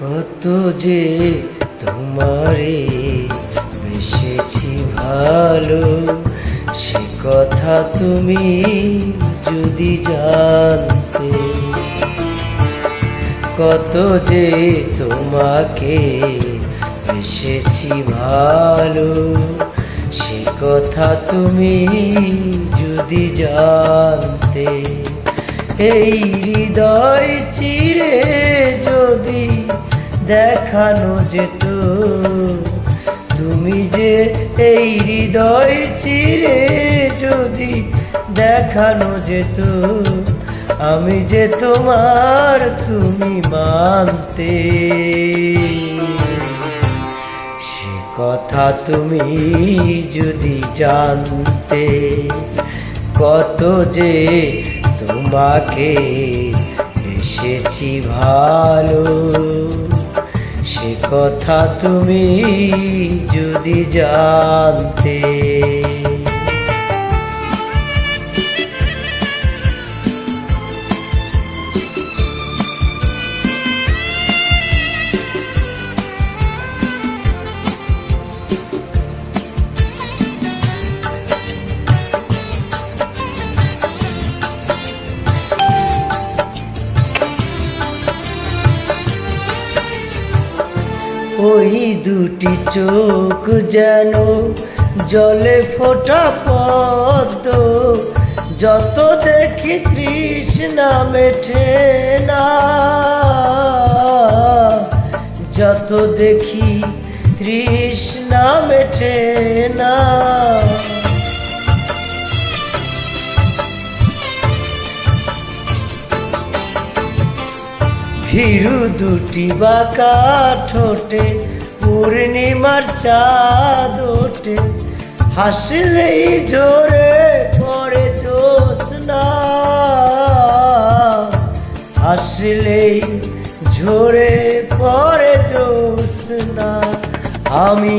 কত যে তোমারে বেসেছি ভালো, সে কথা তুমি যদি জানতে। কত যে তোমাকে বেসেছি ভালো, সে কথা তুমি যদি জানতে। এই হৃদয় চিরে যদি দেখানো যেত, তুমি যে এই হৃদয় চিরে যদি দেখানো যেত, আমি যে তোমার তুমি মানতে। সে কথা তুমি যদি জানতে। কত যে তোমাকে এসেছি ভালো, সে কথা তুমি যদি জানতে। ওই দুটি চোখ যেন জলে ফোটা পদ্ম, যত দেখি তৃষ্ণা মেটে না, যত দেখি তৃষ্ণা মেটে না। ভীরু দুটি বাঁকা ঠোঁটে পূর্ণিমার চাঁদ ওঠে, হাসলেই ঝরে পড়ে জ্যোৎস্না, হাসলেই ঝরে পড়ে জ্যোৎস্না। আমি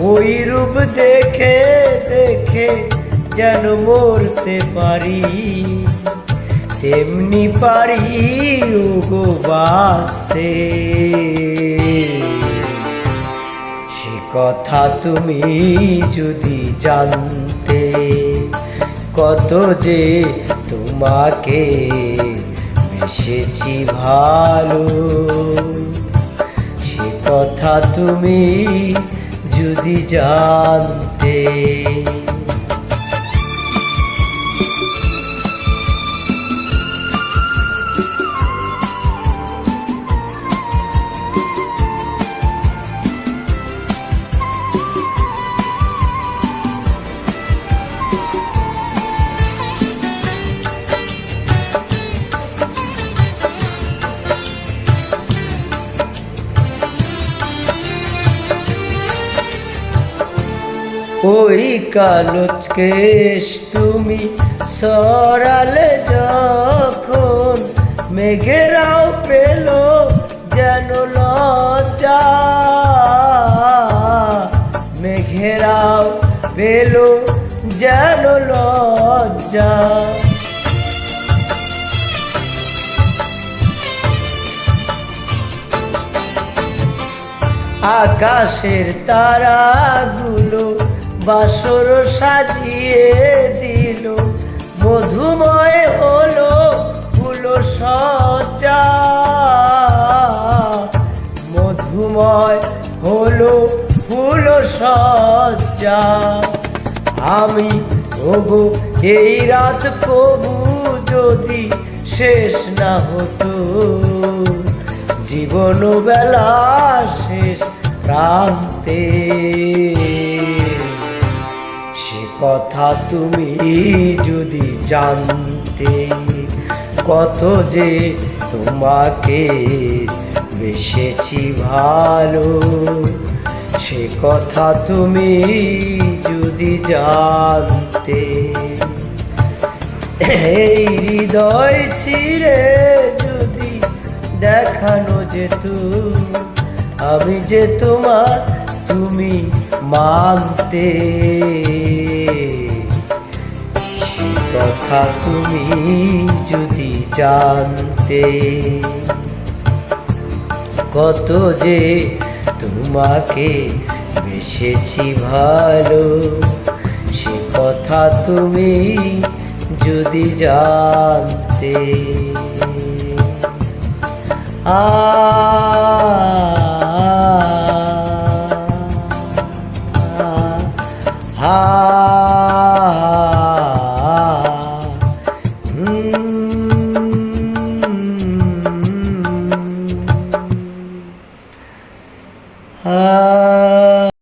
ওই রূপ দেখে দেখে যেন মরতে পারি, তেমনি পারি ওগো বাঁচতে। সে কথা তুমি যদি জানতে। কত যে তোমাকে বেসেছি ভালো, সে কথা তুমি যদি জানতে। ওই কালো কেশ তুমি সরালে যখন, মেঘেরাও পেল যেন লজ্জা, মেঘেরাও পেল যেন লজ্জা। আকাশের তারাগুলো বাসর সাজিয়ে দিল, মধুময় হলো ফুল সজ্জা, মধুময় হলো ফুল সজ্জা। আমি ওগো এই রাত কবু যদি শেষ না হতো, জীবন বেলা শেষ প্রান্তে। সে কথা তুমি যদি জানতে। কত যে তোমাকে বেসেছি ভালো, সে কথা তুমি যদি জানতে। এই হৃদয় চিরে যদি দেখানো যেত, আমি যে তোমার তুমি মানতে। সে কথা তুমি যদি জানতে। কত যে তোমাকে বেসেছি ভালো, সে কথা তুমি যদি জানতে। আ হা